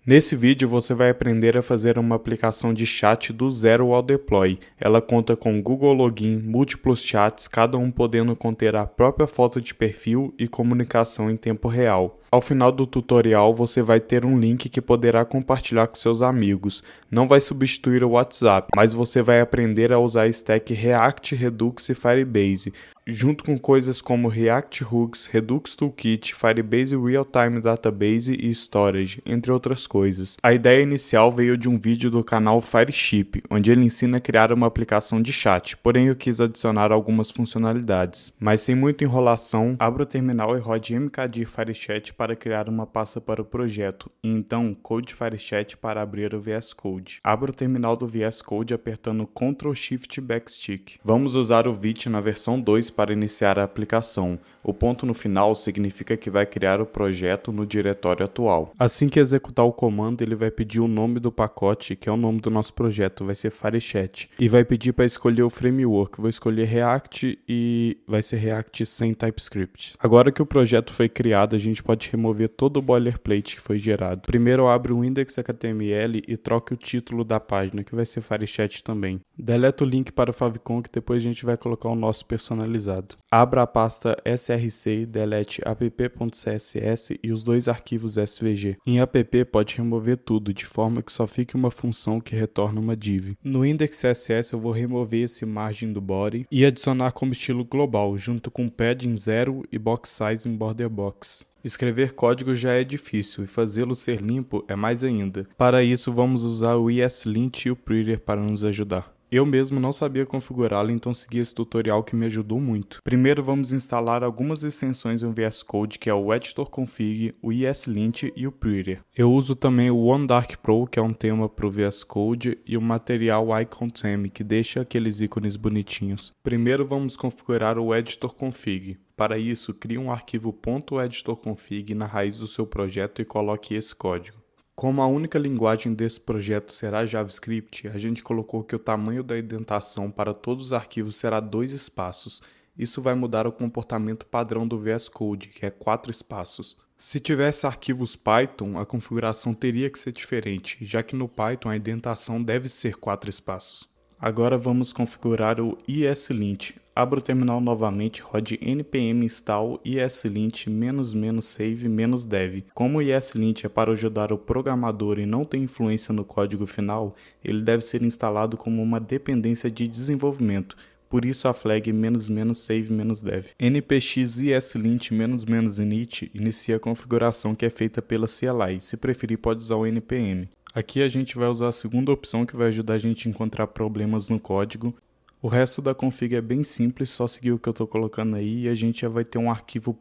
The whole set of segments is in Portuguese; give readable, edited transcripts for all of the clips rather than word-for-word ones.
Nesse vídeo você vai aprender a fazer uma aplicação de chat do zero ao deploy. Ela conta com Google Login, múltiplos chats, cada um podendo conter a própria foto de perfil e comunicação em tempo real. Ao final do tutorial você vai ter um link que poderá compartilhar com seus amigos. Não vai substituir o WhatsApp, mas você vai aprender a usar a stack React, Redux e Firebase, junto com coisas como React Hooks, Redux Toolkit, Firebase Real-Time Database e Storage, entre outras coisas. A ideia inicial veio de um vídeo do canal Fireship, onde ele ensina a criar uma aplicação de chat, porém eu quis adicionar algumas funcionalidades. Mas sem muita enrolação, abra o terminal e rode mkdir Firechat para criar uma pasta para o projeto, e então Code Firechat para abrir o VS Code. Abra o terminal do VS Code apertando Ctrl Shift Backstick. Vamos usar o Vite na versão 2 para iniciar a aplicação. O ponto no final significa que vai criar o projeto no diretório atual. Assim que executar o comando, ele vai pedir o nome do pacote, que é o nome do nosso projeto, vai ser Firechat, e vai pedir para escolher o framework. Vou escolher React e vai ser React sem TypeScript. Agora que o projeto foi criado, a gente pode remover todo o boilerplate que foi gerado. Primeiro abre o index.html e troque o título da página, que vai ser Firechat também. Deleta o link para o favicon, que depois a gente vai colocar o nosso personalizado. Abra a pasta src e delete app.css e os dois arquivos svg. Em app pode remover tudo, de forma que só fique uma função que retorna uma div. No index.css eu vou remover esse margem do body e adicionar como estilo global, junto com padding 0 e box size em border box. Escrever código já é difícil e fazê-lo ser limpo é mais ainda. Para isso vamos usar o ESLint e o Prettier para nos ajudar. Eu mesmo não sabia configurá-lo, então segui esse tutorial que me ajudou muito. Primeiro vamos instalar algumas extensões no VS Code, que é o Editor Config, o ESLint e o Prettier. Eu uso também o OneDark Pro, que é um tema para o VS Code, e o Material Icon Theme, que deixa aqueles ícones bonitinhos. Primeiro vamos configurar o Editor Config. Para isso, crie um arquivo .editorconfig na raiz do seu projeto e coloque esse código. Como a única linguagem desse projeto será JavaScript, a gente colocou que o tamanho da indentação para todos os arquivos será 2 espaços. Isso vai mudar o comportamento padrão do VS Code, que é 4 espaços. Se tivesse arquivos Python, a configuração teria que ser diferente, já que no Python a indentação deve ser 4 espaços. Agora vamos configurar o ESLint. Abra o terminal novamente, rode npm install ESLint --save -dev. Como o ESLint é para ajudar o programador e não tem influência no código final, ele deve ser instalado como uma dependência de desenvolvimento. Por isso a flag --save -dev. npx ESLint --init inicia a configuração que é feita pela CLI. Se preferir pode usar o npm. Aqui a gente vai usar a segunda opção que vai ajudar a gente a encontrar problemas no código. O resto da config é bem simples, só seguir o que eu estou colocando aí e a gente já vai ter um arquivo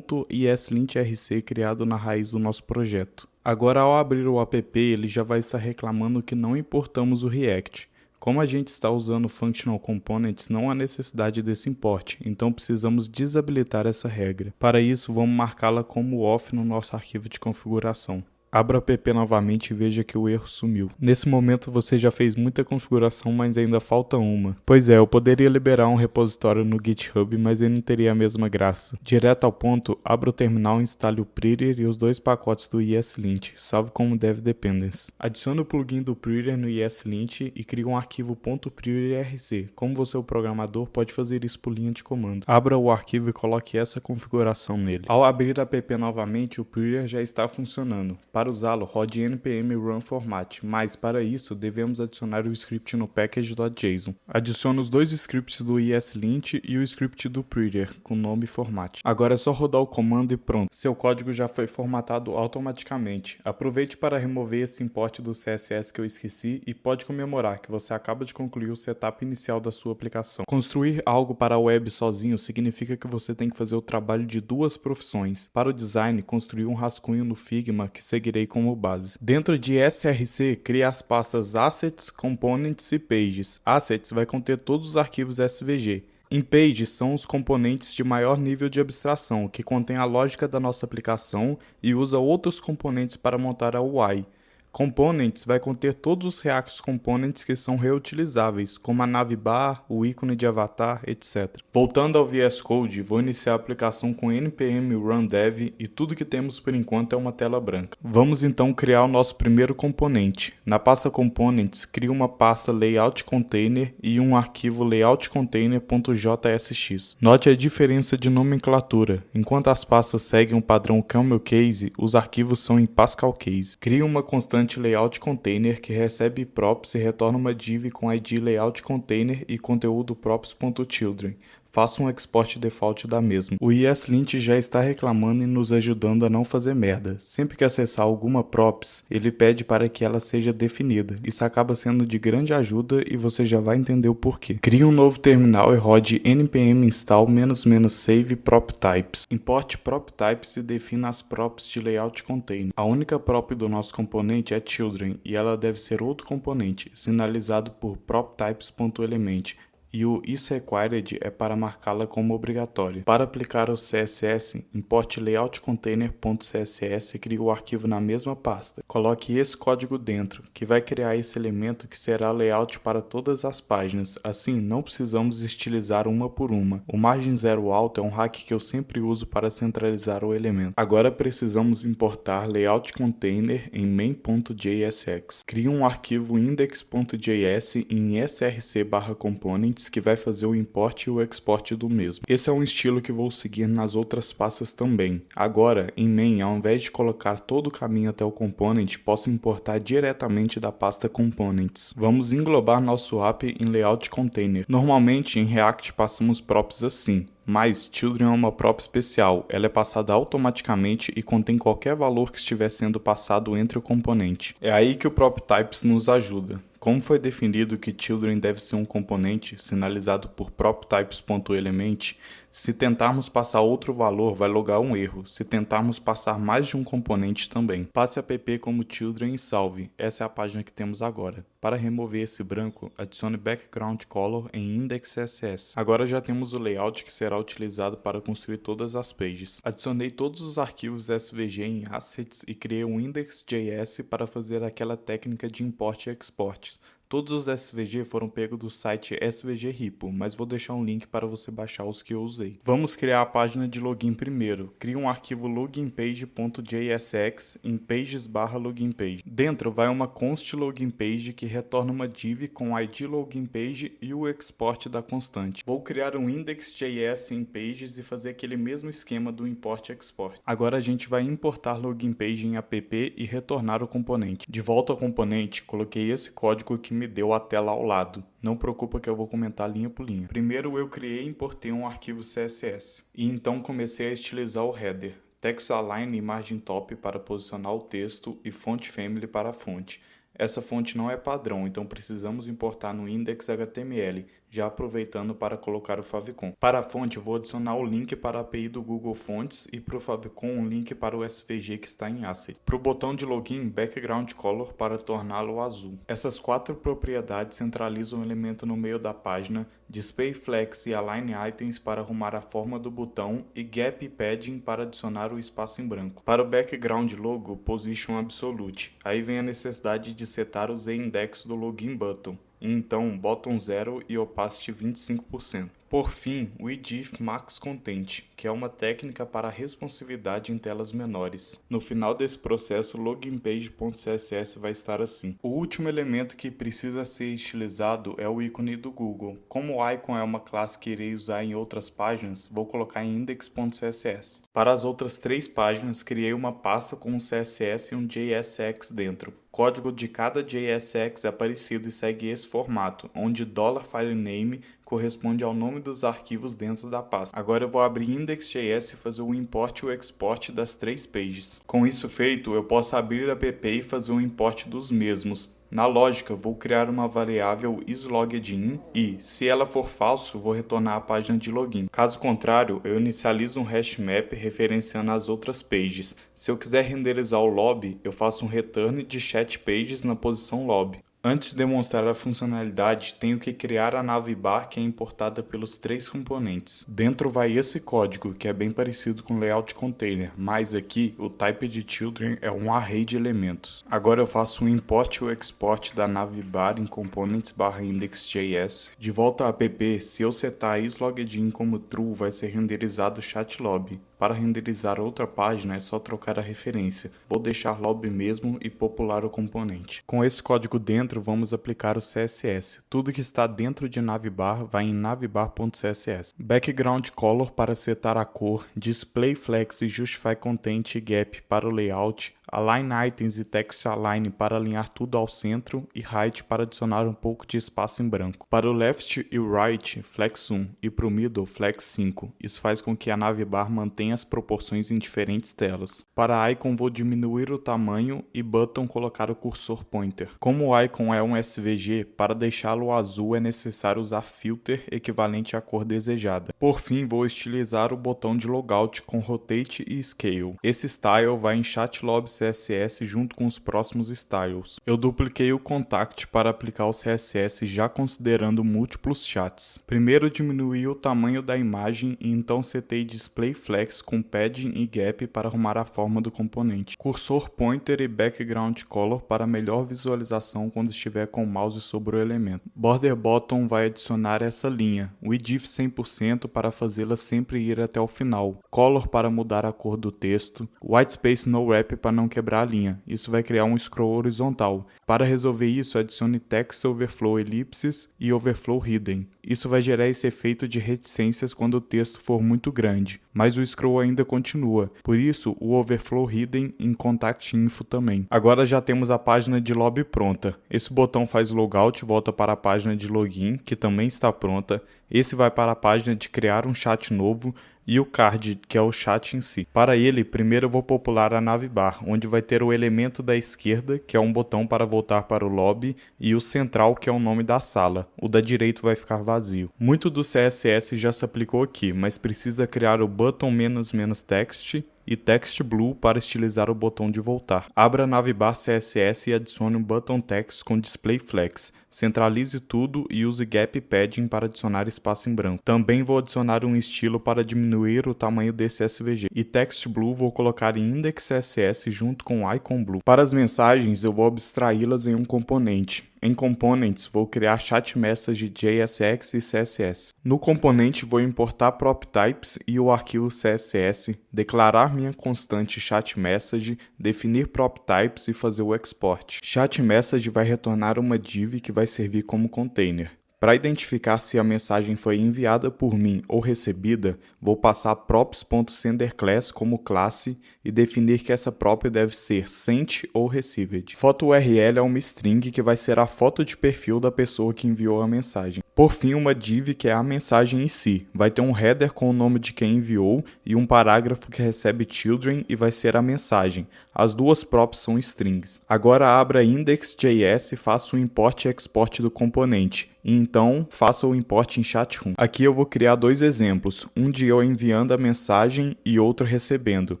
.eslintrc criado na raiz do nosso projeto. Agora ao abrir o app ele já vai estar reclamando que não importamos o React. Como a gente está usando Functional Components, não há necessidade desse import, então precisamos desabilitar essa regra. Para isso vamos marcá-la como off no nosso arquivo de configuração. Abra o app novamente e veja que o erro sumiu. Nesse momento você já fez muita configuração, mas ainda falta uma. Pois é, eu poderia liberar um repositório no GitHub, mas ele não teria a mesma graça. Direto ao ponto, abra o terminal, instale o Prettier e os 2 pacotes do ESLint, salve como dev dependency. Adicione o plugin do Prettier no ESLint e crie um arquivo .prettier.rc. Como você é o programador, pode fazer isso por linha de comando. Abra o arquivo e coloque essa configuração nele. Ao abrir a app novamente, o Prettier já está funcionando. Para usá-lo, rode npm run format, mas para isso devemos adicionar o script no package.json. Adicione os 2 scripts do ESLint e o script do Prettier, com nome e format. Agora é só rodar o comando e pronto. Seu código já foi formatado automaticamente. Aproveite para remover esse import do CSS que eu esqueci e pode comemorar que você acaba de concluir o setup inicial da sua aplicação. Construir algo para a web sozinho significa que você tem que fazer o trabalho de 2 profissões. Para o design, construir um rascunho no Figma que seguirei como base. Dentro de src, crie as pastas Assets, Components e Pages. Assets vai conter todos os arquivos SVG. Em Pages são os componentes de maior nível de abstração, que contém a lógica da nossa aplicação e usa outros componentes para montar a UI. Components vai conter todos os React Components que são reutilizáveis, como a navbar, o ícone de avatar, etc. Voltando ao VS Code, vou iniciar a aplicação com npm run dev e tudo que temos por enquanto é uma tela branca. Vamos então criar o nosso primeiro componente. Na pasta Components, crie uma pasta layout container e um arquivo layoutcontainer.jsx. Note a diferença de nomenclatura. Enquanto as pastas seguem o padrão camel case, os arquivos são em Pascal case. Crie uma constante layout container que recebe props e retorna uma div com id layout container e conteúdo props.children. Faça um export default da mesma. O ESLint já está reclamando e nos ajudando a não fazer merda. Sempre que acessar alguma props, ele pede para que ela seja definida. Isso acaba sendo de grande ajuda e você já vai entender o porquê. Crie um novo terminal e rode npm install --save proptypes. Importe proptypes e defina as props de layout container. A única prop do nosso componente é children e ela deve ser outro componente, sinalizado por proptypes.element. E o isRequired é para marcá-la como obrigatória. Para aplicar o CSS, importe layoutcontainer.css e crie o arquivo na mesma pasta. Coloque esse código dentro, que vai criar esse elemento que será layout para todas as páginas. Assim, não precisamos estilizar uma por uma. O margem zero alto é um hack que eu sempre uso para centralizar o elemento. Agora precisamos importar layoutcontainer em main.jsx. Crie um arquivo index.js em src/components que vai fazer o import e o export do mesmo. Esse é um estilo que vou seguir nas outras pastas também. Agora, em main, ao invés de colocar todo o caminho até o component, posso importar diretamente da pasta components. Vamos englobar nosso app em layout container. Normalmente, em React passamos props assim. Mas children é uma prop especial, ela é passada automaticamente e contém qualquer valor que estiver sendo passado entre o componente. É aí que o proptypes nos ajuda. Como foi definido que children deve ser um componente sinalizado por proptypes.element, se tentarmos passar outro valor vai logar um erro, se tentarmos passar mais de um componente também. Passe app como children e salve, essa é a página que temos agora. Para remover esse branco, adicione background color em index.css. Agora já temos o layout que será utilizado para construir todas as pages. Adicionei todos os arquivos SVG em assets e criei um index.js para fazer aquela técnica de import e export. Todos os SVG foram pegos do site SVG Repo, mas vou deixar um link para você baixar os que eu usei. Vamos criar a página de login primeiro. Crie um arquivo loginpage.jsx em pages/loginpage. Dentro vai uma const loginpage que retorna uma div com id loginpage e o export da constante. Vou criar um index.js em pages e fazer aquele mesmo esquema do import e export. Agora a gente vai importar loginpage em app e retornar o componente. De volta ao componente, coloquei esse código que me deu a tela ao lado. Não preocupa que eu vou comentar linha por linha. Primeiro eu criei e importei um arquivo CSS. E então comecei a estilizar o header. Text align e margin top para posicionar o texto e font family para a fonte. Essa fonte não é padrão, então precisamos importar no index.html, já aproveitando para colocar o favicon. Para a fonte, eu vou adicionar o link para a API do Google Fonts e para o favicon um link para o SVG que está em asset. Para o botão de login, background color para torná-lo azul. Essas quatro propriedades centralizam o elemento no meio da página, display flex e align items para arrumar a forma do botão e gap padding para adicionar o espaço em branco. Para o background logo, position absolute. Aí vem a necessidade de setar o z-index do login button. E então bottom 0 e opacity 25%. Por fim, o idif max content, que é uma técnica para responsividade em telas menores. No final desse processo, o loginpage.css vai estar assim. O último elemento que precisa ser estilizado é o ícone do Google. Como o icon é uma classe que irei usar em outras páginas, vou colocar em index.css. Para as outras três páginas, criei uma pasta com um CSS e um JSX dentro. O código de cada JSX é parecido e segue esse formato, onde $filename corresponde ao nome dos arquivos dentro da pasta. Agora eu vou abrir index.js e fazer o import e o export das três pages. Com isso feito, eu posso abrir a app e fazer o import dos mesmos. Na lógica, vou criar uma variável isLoggedIn e, se ela for falso, vou retornar a página de login. Caso contrário, eu inicializo um hash map referenciando as outras pages. Se eu quiser renderizar o lobby, eu faço um return de chat pages na posição lobby. Antes de demonstrar a funcionalidade, tenho que criar a navbar que é importada pelos 3 componentes. Dentro vai esse código, que é bem parecido com o layout container, mas aqui o type de children é um array de elementos. Agora eu faço um import e o export da navbar em components/index.js. De volta ao app, se eu setar isLogin como true, vai ser renderizado o chat lobby. Para renderizar outra página é só trocar a referência. Vou deixar lobby mesmo e popular o componente. Com esse código dentro, vamos aplicar o CSS. Tudo que está dentro de navbar vai em navbar.css. Background color para setar a cor, display flex e justify content e gap para o layout, align items e text align para alinhar tudo ao centro e height para adicionar um pouco de espaço em branco. Para o left e o right, flex 1 e para o middle, flex 5. Isso faz com que a navbar mantenha as proporções em diferentes telas. Para icon vou diminuir o tamanho e button colocar o cursor pointer. Como o icon é um SVG, para deixá-lo azul é necessário usar filter equivalente à cor desejada. Por fim, vou estilizar o botão de logout com rotate e scale. Esse style vai em chat lobby CSS junto com os próximos styles. Eu dupliquei o contact para aplicar o CSS já considerando múltiplos chats. Primeiro diminuí o tamanho da imagem e então setei display flex com padding e gap para arrumar a forma do componente. Cursor pointer e background color para melhor visualização quando estiver com o mouse sobre o elemento. Border bottom vai adicionar essa linha. Width 100% para fazê-la sempre ir até o final. Color para mudar a cor do texto. White space no wrap para não quebrar a linha. Isso vai criar um scroll horizontal. Para resolver isso, adicione text overflow ellipses e overflow hidden. Isso vai gerar esse efeito de reticências quando o texto for muito grande, mas o scroll ainda continua. Por isso, o overflow hidden em contact info também. Agora já temos a página de lobby pronta. Esse botão faz logout e volta para a página de login, que também está pronta. Esse vai para a página de criar um chat novo e o card, que é o chat em si. Para ele, primeiro eu vou popular a navbar, onde vai ter o elemento da esquerda, que é um botão para voltar para o lobby, e o central, que é o nome da sala. O da direita vai ficar vazio. Muito do CSS já se aplicou aqui, mas precisa criar o button --text e text blue para estilizar o botão de voltar. Abra a navbar CSS e adicione um button text com display flex. Centralize tudo e use gap padding para adicionar espaço em branco. Também vou adicionar um estilo para diminuir o tamanho desse SVG. E text blue vou colocar em index CSS junto com icon blue. Para as mensagens eu vou abstraí-las em um componente. Em Components, vou criar chat message JSX e CSS. No componente, vou importar prop types e o arquivo CSS, declarar minha constante chat message, definir prop types e fazer o export. Chat message vai retornar uma div que vai servir como container. Para identificar se a mensagem foi enviada por mim ou recebida, vou passar props.senderClass como classe e definir que essa prop deve ser sent ou received. Foto URL é uma string que vai ser a foto de perfil da pessoa que enviou a mensagem. Por fim, uma div que é a mensagem em si. Vai ter um header com o nome de quem enviou e um parágrafo que recebe children e vai ser a mensagem. As duas props são strings. Agora abra index.js e faça o import e export do componente. E então faça o import em chatroom. Aqui eu vou criar dois exemplos, um de eu enviando a mensagem e outro recebendo.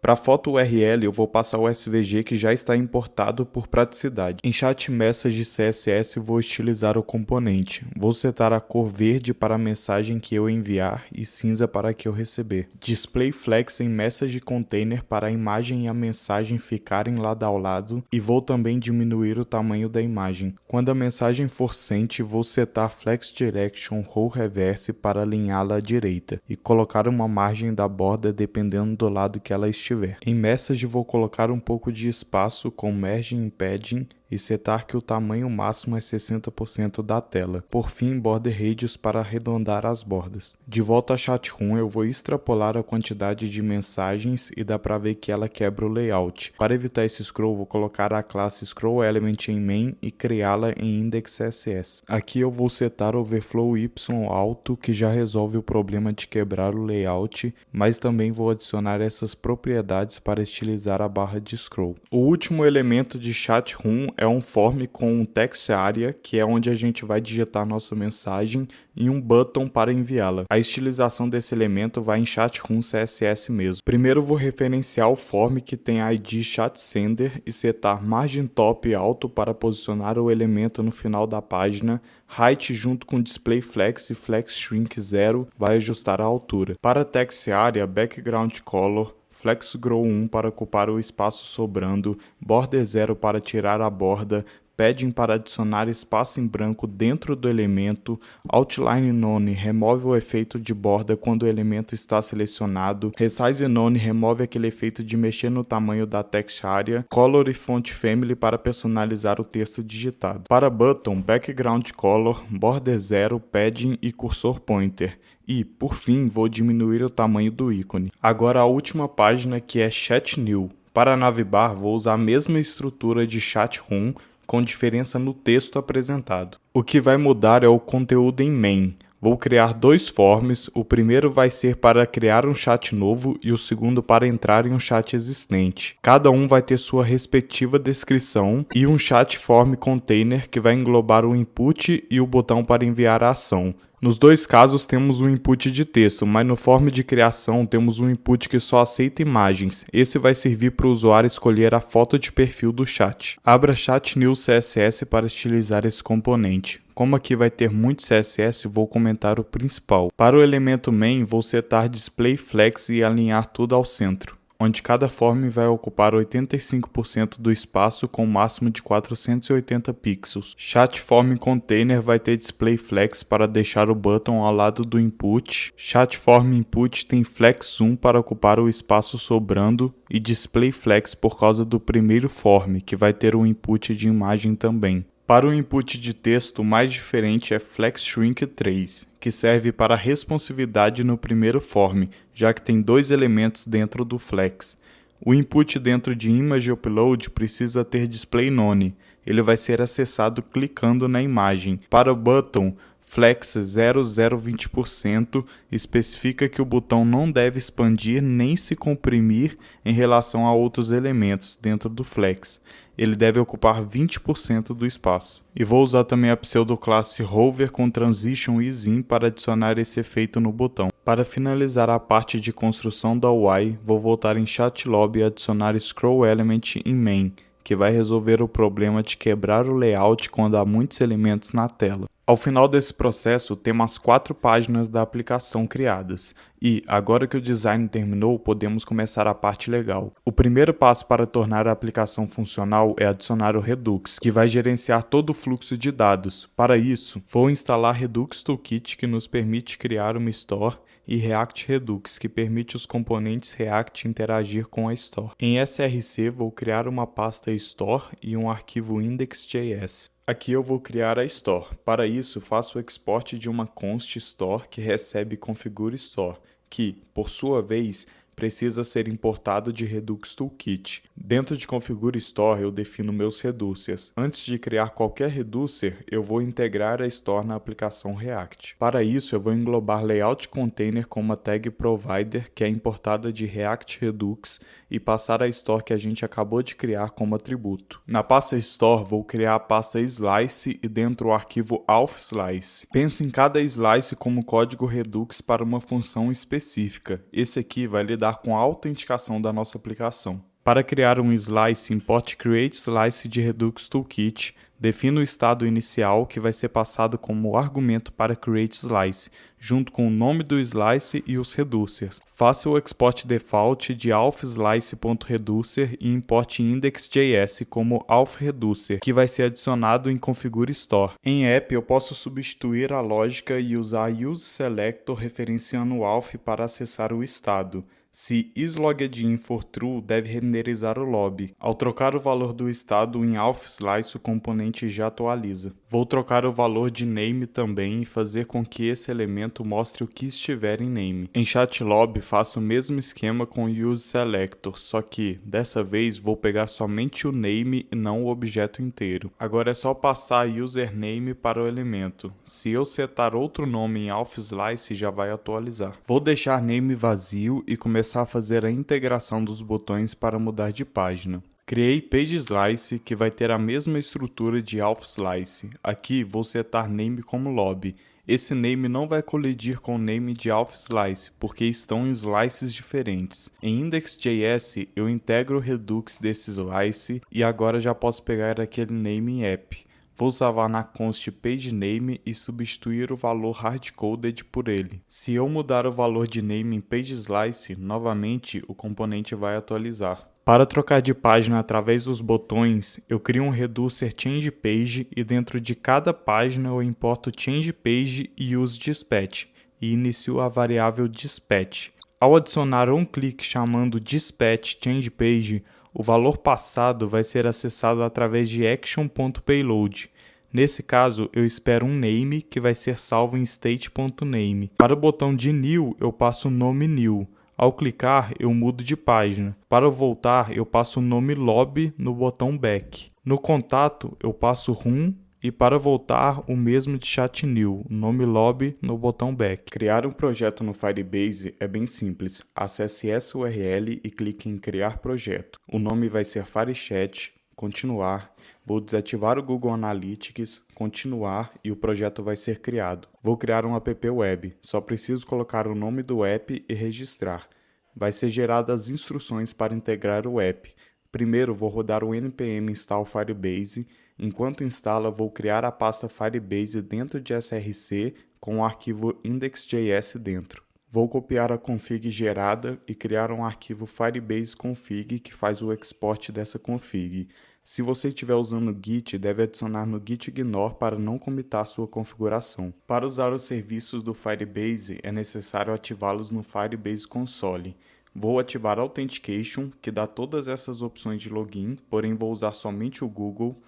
Para a foto URL eu vou passar o SVG que já está importado por praticidade. Em chat message CSS vou estilizar o componente. Vou setar a cor verde para a mensagem que eu enviar e cinza para a que eu receber. Display flex em message container para a imagem e a mensagem ficarem lado ao lado e vou também diminuir o tamanho da imagem. Quando a mensagem for sent, vou setar flex direction row reverse para alinhá-la à direita e colocar uma margem da borda dependendo do lado que ela estiver. Em Message vou colocar um pouco de espaço com Margin Padding e setar que o tamanho máximo é 60% da tela. Por fim, Border Radius para arredondar as bordas. De volta a Chatroom, eu vou extrapolar a quantidade de mensagens e dá para ver que ela quebra o layout. Para evitar esse scroll, vou colocar a classe ScrollElement em main e criá-la em index.css. Aqui eu vou setar overflow y alto, que já resolve o problema de quebrar o layout, mas também vou adicionar essas propriedades para estilizar a barra de scroll. O último elemento de Chatroom é um form com um text area, que é onde a gente vai digitar nossa mensagem, e um button para enviá-la. A estilização desse elemento vai em Chatroom CSS mesmo. Primeiro vou referenciar o form que tem ID chatSender e setar margem top alto para posicionar o elemento no final da página. Height junto com display flex e flex shrink 0 vai ajustar a altura. Para text area, background color, flex grow 1 para ocupar o espaço sobrando, border 0 para tirar a borda, padding para adicionar espaço em branco dentro do elemento, outline none remove o efeito de borda quando o elemento está selecionado, resize none remove aquele efeito de mexer no tamanho da text area, color e font family para personalizar o texto digitado. Para button, background color, border 0, padding e cursor pointer. E, por fim, vou diminuir o tamanho do ícone. Agora a última página, que é Chat New. Para a navbar, vou usar a mesma estrutura de Chatroom, com diferença no texto apresentado. O que vai mudar é o conteúdo em main. Vou criar dois forms, o primeiro vai ser para criar um chat novo e o segundo para entrar em um chat existente. Cada um vai ter sua respectiva descrição e um chat form container que vai englobar o input e o botão para enviar a ação. Nos dois casos temos um input de texto, mas no form de criação temos um input que só aceita imagens. Esse vai servir para o usuário escolher a foto de perfil do chat. Abra Chat New CSS para estilizar esse componente. Como aqui vai ter muito CSS, vou comentar o principal. Para o elemento main, vou setar display flex e alinhar tudo ao centro, onde cada form vai ocupar 85% do espaço com um máximo de 480 pixels. Chat Form Container vai ter display flex para deixar o button ao lado do input. Chat Form Input tem flex 1 para ocupar o espaço sobrando e display flex por causa do primeiro form, que vai ter um input de imagem também. Para o input de texto, o mais diferente é Flex Shrink 3, que serve para responsividade no primeiro form, já que tem dois elementos dentro do flex. O input dentro de Image Upload precisa ter display none. Ele vai ser acessado clicando na imagem. Para o button, Flex 0,020% especifica que o botão não deve expandir nem se comprimir em relação a outros elementos dentro do Flex. Ele deve ocupar 20% do espaço. E vou usar também a pseudoclasse Hover com Transition e Zin para adicionar esse efeito no botão. Para finalizar a parte de construção da UI, vou voltar em ChatLob e adicionar Scroll Element em Main, que vai resolver o problema de quebrar o layout quando há muitos elementos na tela. Ao final desse processo, temos as 4 páginas da aplicação criadas. E, agora que o design terminou, podemos começar a parte legal. O primeiro passo para tornar a aplicação funcional é adicionar o Redux, que vai gerenciar todo o fluxo de dados. Para isso, vou instalar Redux Toolkit, que nos permite criar uma Store, e React Redux, que permite os componentes React interagir com a Store. Em SRC, vou criar uma pasta Store e um arquivo index.js. Aqui eu vou criar a Store. Para isso, faço o export de uma const Store que recebe configure Store, que, por sua vez, precisa ser importado de Redux Toolkit. Dentro de Configure Store eu defino meus reducers. Antes de criar qualquer reducer, eu vou integrar a Store na aplicação React. Para isso, eu vou englobar Layout Container com uma tag Provider, que é importada de React Redux, e passar a Store que a gente acabou de criar como atributo. Na pasta Store, vou criar a pasta Slice e dentro o arquivo auth_slice. Pense em cada slice como código Redux para uma função específica. Esse aqui vai lidar com a autenticação da nossa aplicação. Para criar um slice, importe createSlice de Redux Toolkit, defina o estado inicial que vai ser passado como argumento para createSlice, junto com o nome do slice e os reducers. Faça o export default de auth_slice.reducer e importe index.js como auth_reducer, que vai ser adicionado em Configure Store. Em app, eu posso substituir a lógica e usar useSelector referenciando o auth para acessar o estado. Se isLoggedIn for true, deve renderizar o lobby. Ao trocar o valor do estado em auth_slice, o componente já atualiza. Vou trocar o valor de name também e fazer com que esse elemento mostre o que estiver em name. Em ChatLob, faço o mesmo esquema com useSelector, só que, dessa vez, vou pegar somente o name e não o objeto inteiro. Agora é só passar username para o elemento. Se eu setar outro nome em auth_slice, já vai atualizar. Vou deixar name vazio e começar a fazer a integração dos botões para mudar de página. Criei PageSlice, que vai ter a mesma estrutura de AuthSlice. Aqui vou setar name como lobby. Esse name não vai colidir com o name de AuthSlice, porque estão em slices diferentes. Em Index.js, eu integro o Redux desse slice e agora já posso pegar aquele name em app. Vou salvar na const pageName e substituir o valor hardcoded por ele. Se eu mudar o valor de name em PageSlice, novamente o componente vai atualizar. Para trocar de página através dos botões, eu crio um reducer ChangePage e dentro de cada página eu importo ChangePage e uso dispatch e inicio a variável dispatch. Ao adicionar um clique chamando dispatch ChangePage, o valor passado vai ser acessado através de action.payload. Nesse caso, eu espero um name que vai ser salvo em state.name. Para o botão de new, eu passo o nome new. Ao clicar, eu mudo de página. Para voltar, eu passo o nome lobby no botão back. No contato, eu passo room e para voltar, o mesmo de chat new, o nome lobby no botão back. Criar um projeto no Firebase é bem simples. Acesse essa URL e clique em criar projeto. O nome vai ser Firechat, continuar. Vou desativar o Google Analytics, continuar e o projeto vai ser criado. Vou criar um app web, só preciso colocar o nome do app e registrar. Vai ser geradas as instruções para integrar o app. Primeiro vou rodar o npm install Firebase. Enquanto instala, vou criar a pasta Firebase dentro de src com o arquivo index.js dentro. Vou copiar a config gerada e criar um arquivo Firebase config que faz o export dessa config. Se você estiver usando Git, deve adicionar no gitignore para não comitar sua configuração. Para usar os serviços do Firebase, é necessário ativá-los no Firebase Console. Vou ativar Authentication, que dá todas essas opções de login, porém vou usar somente o Google.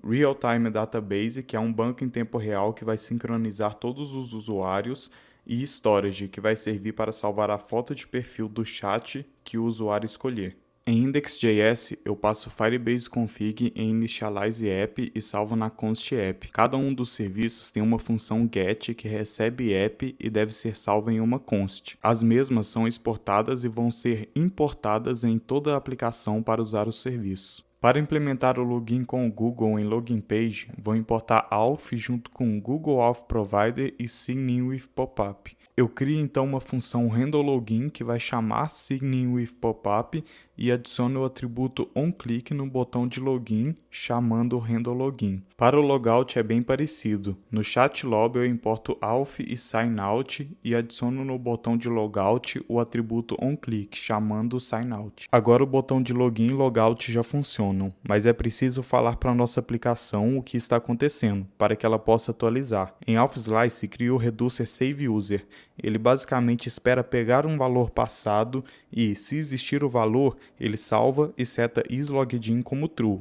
Real-Time Database, que é um banco em tempo real que vai sincronizar todos os usuários, e Storage, que vai servir para salvar a foto de perfil do chat que o usuário escolher. Em Index.js, eu passo Firebase config em initialize app e salvo na const app. Cada um dos serviços tem uma função get que recebe app e deve ser salva em uma const. As mesmas são exportadas e vão ser importadas em toda a aplicação para usar os serviços. Para implementar o login com o Google em Login Page, vou importar Auth junto com Google Auth Provider e Sign in with Popup. Eu crio então uma função handleLogin que vai chamar Sign in with Popup e adiciono o atributo onClick no botão de login, chamando o handleLogin. Para o logout é bem parecido. No chat lobby eu importo Auth e SignOut e adiciono no botão de logout o atributo onClick, chamando o SignOut. Agora o botão de login e logout já funcionam, mas é preciso falar para a nossa aplicação o que está acontecendo, para que ela possa atualizar. Em AuthSlice, crio o reducer SaveUser. Ele basicamente espera pegar um valor passado e, se existir o valor, ele salva e seta isLogin como true.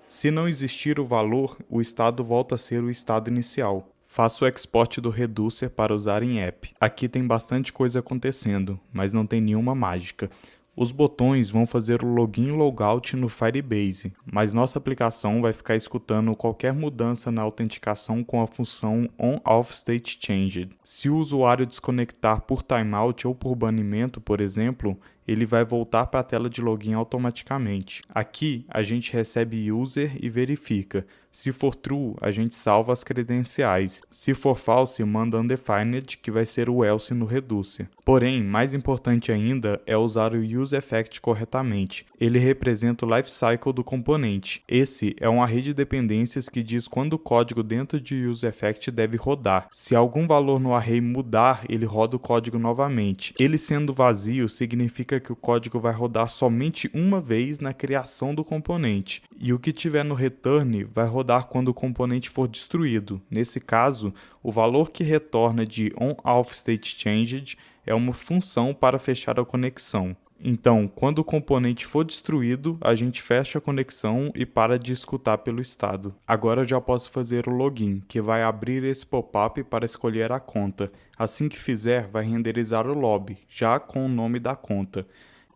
Se não existir o valor, o estado volta a ser o estado inicial. Faço o export do reducer para usar em app. Aqui tem bastante coisa acontecendo, mas não tem nenhuma mágica. Os botões vão fazer o login e logout no Firebase, mas nossa aplicação vai ficar escutando qualquer mudança na autenticação com a função onAuthStateChanged. Se o usuário desconectar por timeout ou por banimento, por exemplo, ele vai voltar para a tela de login automaticamente. Aqui, a gente recebe user e verifica. Se for true, a gente salva as credenciais. Se for false, manda undefined, que vai ser o else no reducer. Porém, mais importante ainda é usar o useEffect corretamente. Ele representa o lifecycle do componente. Esse é um array de dependências que diz quando o código dentro de useEffect deve rodar. Se algum valor no array mudar, ele roda o código novamente. Ele sendo vazio, significa que o código vai rodar somente uma vez na criação do componente, e o que tiver no return vai rodar quando o componente for destruído. Nesse caso, o valor que retorna de onAuthStateChanged é uma função para fechar a conexão. Então, quando o componente for destruído, a gente fecha a conexão e para de escutar pelo estado. Agora eu já posso fazer o login, que vai abrir esse pop-up para escolher a conta. Assim que fizer, vai renderizar o lobby, já com o nome da conta.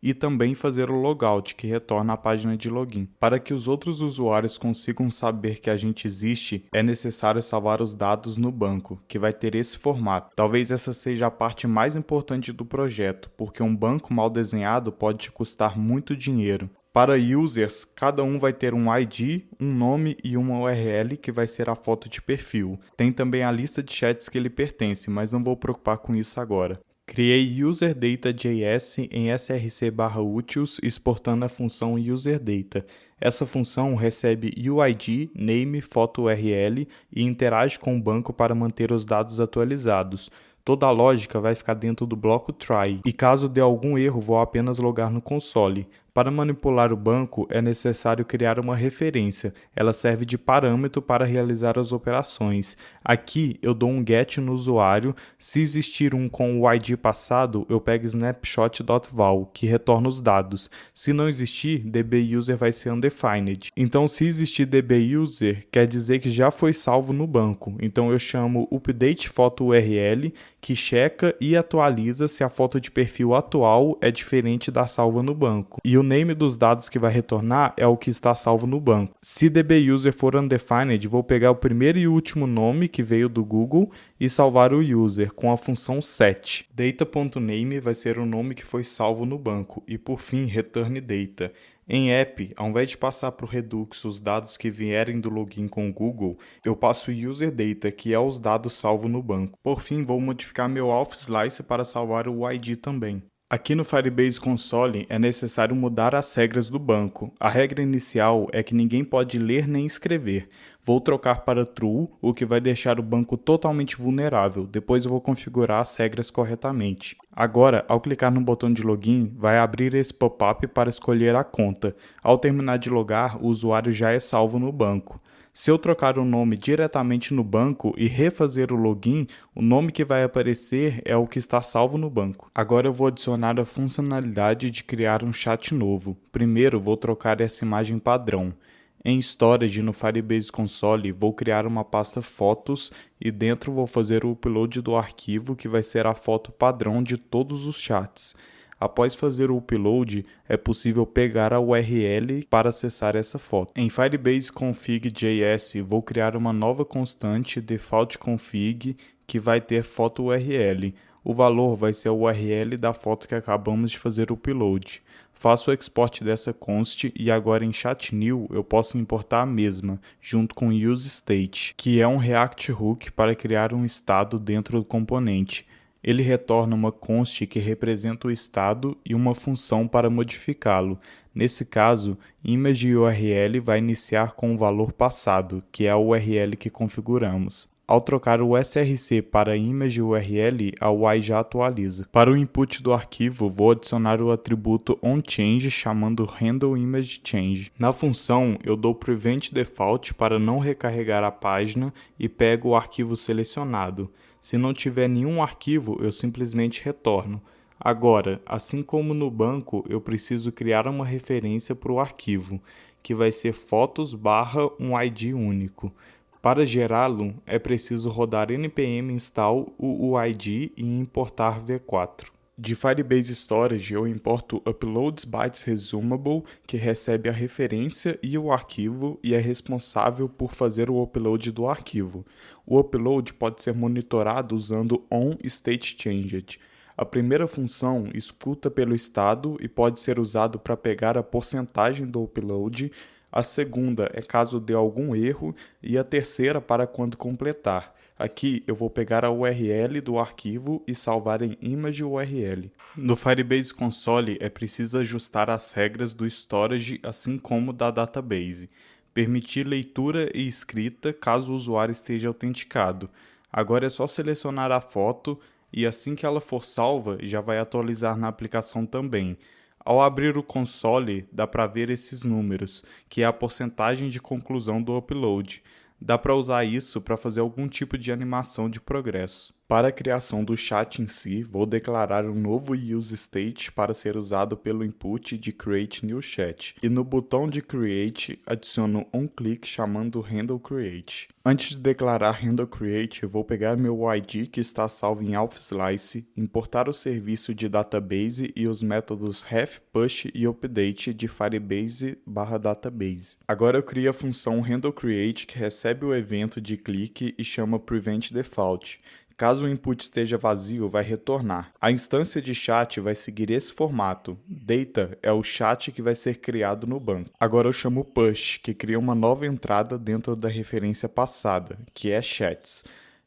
E também fazer o logout, que retorna à página de login. Para que os outros usuários consigam saber que a gente existe, é necessário salvar os dados no banco, que vai ter esse formato. Talvez essa seja a parte mais importante do projeto, porque um banco mal desenhado pode te custar muito dinheiro. Para users, cada um vai ter um ID, um nome e uma URL que vai ser a foto de perfil. Tem também a lista de chats que ele pertence, mas não vou preocupar com isso agora. Criei UserData.js em src/utils exportando a função UserData. Essa função recebe UID, name, foto URL e interage com o banco para manter os dados atualizados. Toda a lógica vai ficar dentro do bloco try, e caso dê algum erro, vou apenas logar no console. Para manipular o banco, é necessário criar uma referência. Ela serve de parâmetro para realizar as operações. Aqui eu dou um get no usuário. Se existir um com o ID passado, eu pego snapshot.val, que retorna os dados. Se não existir, dbuser vai ser undefined. Então, se existir dbuser, quer dizer que já foi salvo no banco. Então eu chamo updatePhotoURL, que checa e atualiza se a foto de perfil atual é diferente da salva no banco. E o name dos dados que vai retornar é o que está salvo no banco. Se dbuser for undefined, vou pegar o primeiro e último nome que veio do Google e salvar o user com a função set. Data.name vai ser o nome que foi salvo no banco e, por fim, return data. Em app, ao invés de passar para o Redux os dados que vierem do login com o Google, eu passo o UserData, que é os dados salvos no banco. Por fim, vou modificar meu auth_slice para salvar o ID também. Aqui no Firebase Console é necessário mudar as regras do banco. A regra inicial é que ninguém pode ler nem escrever. Vou trocar para True, o que vai deixar o banco totalmente vulnerável. Depois eu vou configurar as regras corretamente. Agora, ao clicar no botão de login, vai abrir esse pop-up para escolher a conta. Ao terminar de logar, o usuário já é salvo no banco. Se eu trocar o nome diretamente no banco e refazer o login, o nome que vai aparecer é o que está salvo no banco. Agora eu vou adicionar a funcionalidade de criar um chat novo. Primeiro, vou trocar essa imagem padrão. Em Storage, no Firebase Console, vou criar uma pasta Fotos e dentro vou fazer o upload do arquivo que vai ser a foto padrão de todos os chats. Após fazer o upload, é possível pegar a URL para acessar essa foto. Em Firebase Config.js, vou criar uma nova constante defaultConfig que vai ter foto URL. O valor vai ser a URL da foto que acabamos de fazer o upload. Faço o export dessa const e agora em chat_new eu posso importar a mesma, junto com useState, que é um React hook para criar um estado dentro do componente. Ele retorna uma const que representa o estado e uma função para modificá-lo. Nesse caso, ImageURL vai iniciar com o valor passado, que é a URL que configuramos. Ao trocar o src para ImageURL, a UI já atualiza. Para o input do arquivo, vou adicionar o atributo onChange chamando handleImageChange. Na função, eu dou preventDefault para não recarregar a página e pego o arquivo selecionado. Se não tiver nenhum arquivo, eu simplesmente retorno. Agora, assim como no banco, eu preciso criar uma referência para o arquivo, que vai ser fotos/um ID único. Para gerá-lo, é preciso rodar npm install uuid e importar v4. De Firebase Storage, eu importo uploads bytes resumable, que recebe a referência e o arquivo e é responsável por fazer o upload do arquivo. O upload pode ser monitorado usando onStateChanged. A primeira função escuta pelo estado e pode ser usado para pegar a porcentagem do upload. A segunda é caso dê algum erro e a terceira para quando completar. Aqui eu vou pegar a URL do arquivo e salvar em ImageURL. No Firebase Console é preciso ajustar as regras do storage assim como da database. Permitir leitura e escrita caso o usuário esteja autenticado. Agora é só selecionar a foto e assim que ela for salva já vai atualizar na aplicação também. Ao abrir o console, dá para ver esses números, que é a porcentagem de conclusão do upload. Dá para usar isso para fazer algum tipo de animação de progresso. Para a criação do chat em si, vou declarar um novo useState para ser usado pelo input de Create New Chat. E no botão de Create, adiciono um clique chamando handleCreate. Antes de declarar handleCreate, eu vou pegar meu ID que está salvo em auth_slice, importar o serviço de database e os métodos ref, push e update de Firebase/database. Agora eu crio a função handleCreate que recebe o evento de clique e chama preventDefault. Caso o input esteja vazio, vai retornar. A instância de chat vai seguir esse formato. Data é o chat que vai ser criado no banco. Agora eu chamo push, que cria uma nova entrada dentro da referência passada, que é chats,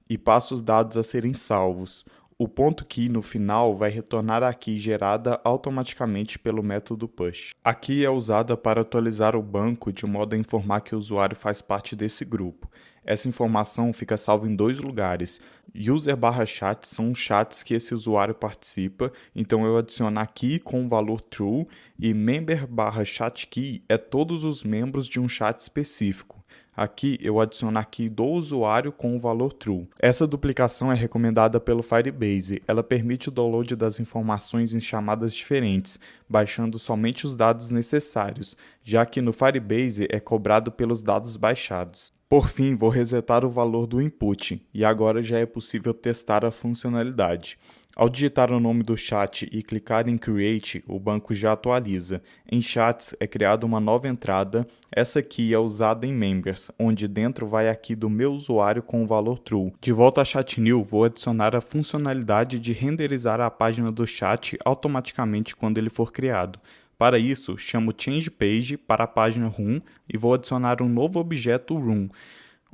e passo os dados a serem salvos. O ponto key no final vai retornar a key gerada automaticamente pelo método push. A key é usada para atualizar o banco de modo a informar que o usuário faz parte desse grupo. Essa informação fica salva em dois lugares. User/chat são os chats que esse usuário participa, então eu adiciono a key com o valor true, e member/chatkey é todos os membros de um chat específico. Aqui eu adiciono a key do usuário com o valor true. Essa duplicação é recomendada pelo Firebase. Ela permite o download das informações em chamadas diferentes, baixando somente os dados necessários, já que no Firebase é cobrado pelos dados baixados. Por fim, vou resetar o valor do input, e agora já é possível testar a funcionalidade. Ao digitar o nome do chat e clicar em Create, o banco já atualiza. Em Chats é criada uma nova entrada, essa key é usada em Members, onde dentro vai a key do meu usuário com o valor True. De volta a ChatNew, vou adicionar a funcionalidade de renderizar a página do chat automaticamente quando ele for criado. Para isso, chamo ChangePage para a página Room e vou adicionar um novo objeto Room,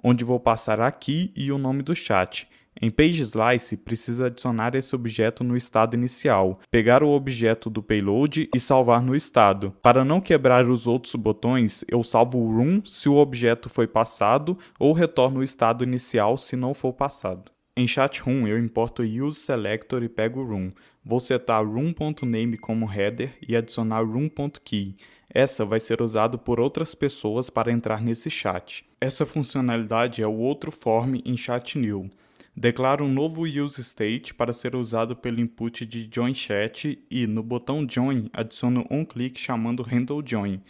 onde vou passar a key e o nome do chat. Em PageSlice, precisa adicionar esse objeto no estado inicial, pegar o objeto do payload e salvar no estado. Para não quebrar os outros botões, eu salvo o room se o objeto foi passado ou retorno o estado inicial se não for passado. Em ChatRoom, eu importo o useSelector e pego o room. Vou setar room.name como header e adicionar room.key. Essa vai ser usada por outras pessoas para entrar nesse chat. Essa funcionalidade é o outro form em ChatNew. Declaro um novo useState para ser usado pelo input de joinChat e, no botão Join, adiciono um clique chamando handleJoin.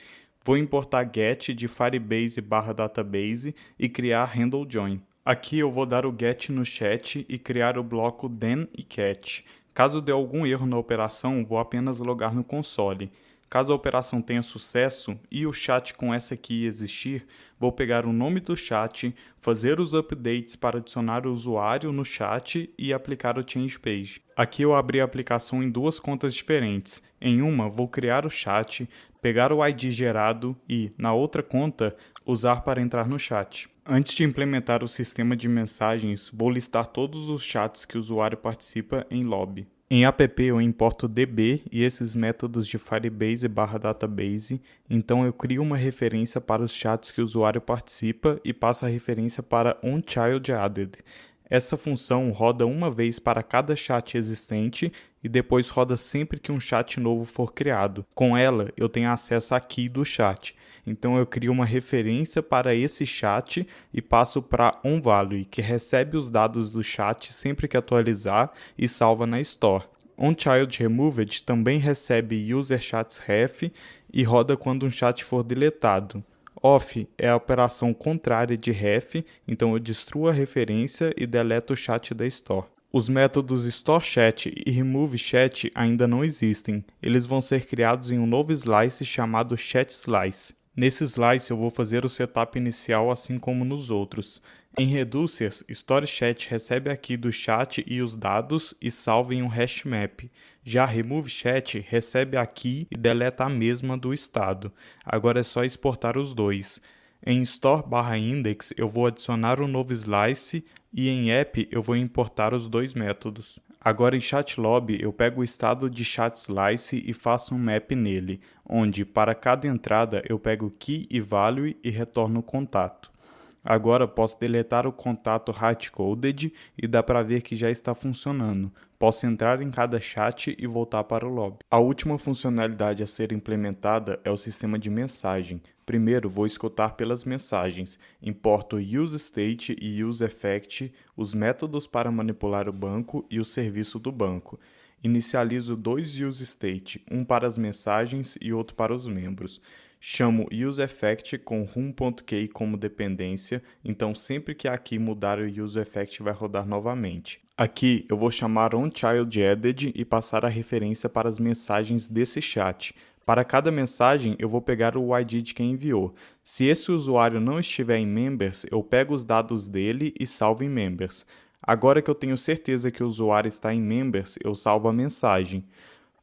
Vou importar get de Firebase/database e criar handleJoin. Aqui eu vou dar o get no chat e criar o bloco then e catch. Caso dê algum erro na operação, vou apenas logar no console. Caso a operação tenha sucesso e o chat com essa key existir, vou pegar o nome do chat, fazer os updates para adicionar o usuário no chat e aplicar o ChangePage. Aqui eu abri a aplicação em duas contas diferentes. Em uma, vou criar o chat, pegar o ID gerado e, na outra conta, usar para entrar no chat. Antes de implementar o sistema de mensagens, vou listar todos os chats que o usuário participa em lobby. Em app eu importo db e esses métodos de Firebase/database, então eu crio uma referência para os chats que o usuário participa e passo a referência para onChildAdded. Essa função roda uma vez para cada chat existente e depois roda sempre que um chat novo for criado. Com ela, eu tenho acesso à key do chat. Então eu crio uma referência para esse chat e passo para onValue, que recebe os dados do chat sempre que atualizar e salva na Store. OnChildRemoved também recebe userChatsRef e roda quando um chat for deletado. Off é a operação contrária de ref, então eu destruo a referência e deleto o chat da Store. Os métodos StoreChat e RemoveChat ainda não existem. Eles vão ser criados em um novo slice chamado ChatSlice. Nesse slice eu vou fazer o setup inicial assim como nos outros. Em Reducers, StoreChat recebe a key do chat e os dados e salva em um hashmap. Já RemoveChat recebe a key e deleta a mesma do estado. Agora é só exportar os dois. Em Store/index eu vou adicionar um novo slice e em app eu vou importar os dois métodos. Agora em ChatLob eu pego o estado de ChatSlice e faço um map nele, onde para cada entrada eu pego key e value e retorno o contato. Agora posso deletar o contato hardcoded e dá para ver que já está funcionando. Posso entrar em cada chat e voltar para o lobby. A última funcionalidade a ser implementada é o sistema de mensagem. Primeiro, vou escutar pelas mensagens. Importo useState e useEffect, os métodos para manipular o banco e o serviço do banco. Inicializo dois useState, um para as mensagens e outro para os membros. Chamo useEffect com room.key como dependência, então sempre que aqui mudar o useEffect vai rodar novamente. Aqui eu vou chamar onChildAdded e passar a referência para as mensagens desse chat. Para cada mensagem, eu vou pegar o ID de quem enviou. Se esse usuário não estiver em Members, eu pego os dados dele e salvo em Members. Agora que eu tenho certeza que o usuário está em Members, eu salvo a mensagem.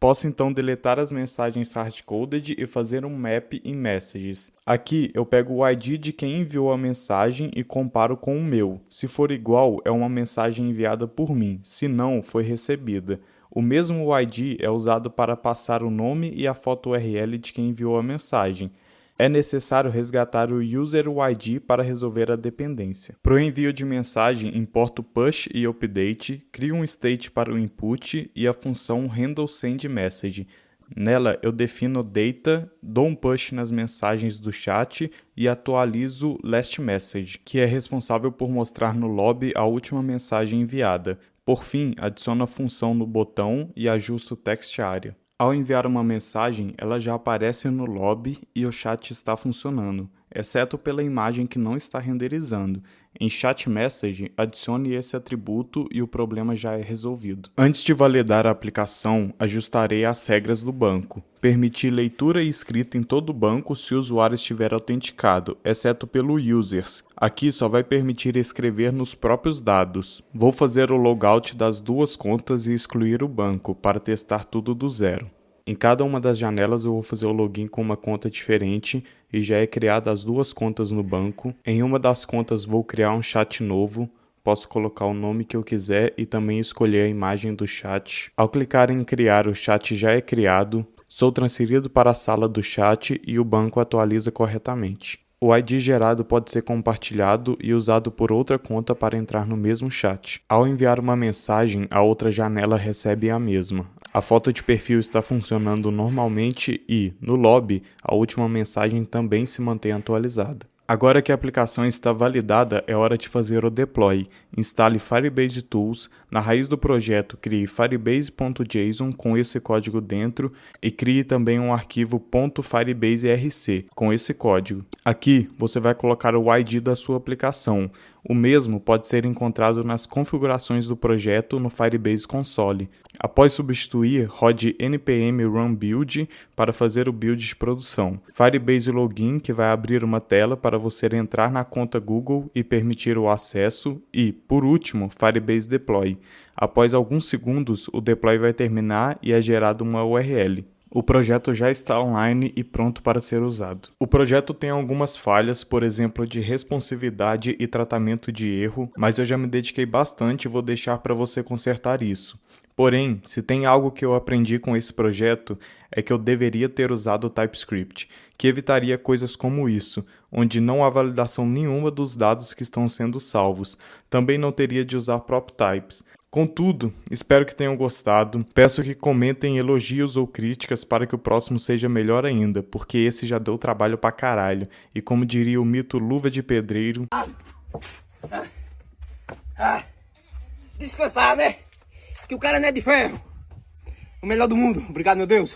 Posso então deletar as mensagens hardcoded e fazer um map em Messages. Aqui eu pego o ID de quem enviou a mensagem e comparo com o meu. Se for igual, é uma mensagem enviada por mim, se não, foi recebida. O mesmo ID é usado para passar o nome e a foto URL de quem enviou a mensagem. É necessário resgatar o user ID para resolver a dependência. Para o envio de mensagem, importo push e update, crio um state para o input e a função handleSendMessage. Nela, eu defino data, dou um push nas mensagens do chat e atualizo lastMessage, que é responsável por mostrar no lobby a última mensagem enviada. Por fim, adiciono a função no botão e ajusto o text area. Ao enviar uma mensagem, ela já aparece no lobby e o chat está funcionando, exceto pela imagem que não está renderizando. Em Chat Message, adicione esse atributo e o problema já é resolvido. Antes de validar a aplicação, ajustarei as regras do banco. Permitir leitura e escrita em todo o banco se o usuário estiver autenticado, exceto pelo Users. Aqui só vai permitir escrever nos próprios dados. Vou fazer o logout das duas contas e excluir o banco, para testar tudo do zero. Em cada uma das janelas eu vou fazer o login com uma conta diferente e já é criada as duas contas no banco. Em uma das contas vou criar um chat novo, posso colocar o nome que eu quiser e também escolher a imagem do chat. Ao clicar em criar, o chat já é criado, sou transferido para a sala do chat e o banco atualiza corretamente. O ID gerado pode ser compartilhado e usado por outra conta para entrar no mesmo chat. Ao enviar uma mensagem, a outra janela recebe a mesma. A foto de perfil está funcionando normalmente e, no lobby, a última mensagem também se mantém atualizada. Agora que a aplicação está validada, é hora de fazer o deploy. Instale Firebase Tools, na raiz do projeto crie firebase.json com esse código dentro e crie também um arquivo .firebase.rc com esse código. Aqui você vai colocar o ID da sua aplicação. O mesmo pode ser encontrado nas configurações do projeto no Firebase Console. Após substituir, rode npm run build para fazer o build de produção. Firebase Login, que vai abrir uma tela para você entrar na conta Google e permitir o acesso. E, por último, Firebase Deploy. Após alguns segundos, o deploy vai terminar e é gerada uma URL. O projeto já está online e pronto para ser usado. O projeto tem algumas falhas, por exemplo, de responsividade e tratamento de erro, mas eu já me dediquei bastante e vou deixar para você consertar isso. Porém, se tem algo que eu aprendi com esse projeto, é que eu deveria ter usado o TypeScript, que evitaria coisas como isso, onde não há validação nenhuma dos dados que estão sendo salvos. Também não teria de usar PropTypes. Contudo, espero que tenham gostado. Peço que comentem elogios ou críticas para que o próximo seja melhor ainda, porque esse já deu trabalho pra caralho. E como diria o mito Luva de Pedreiro... Descansar, né? Que o cara não é de ferro. O melhor do mundo. Obrigado, meu Deus.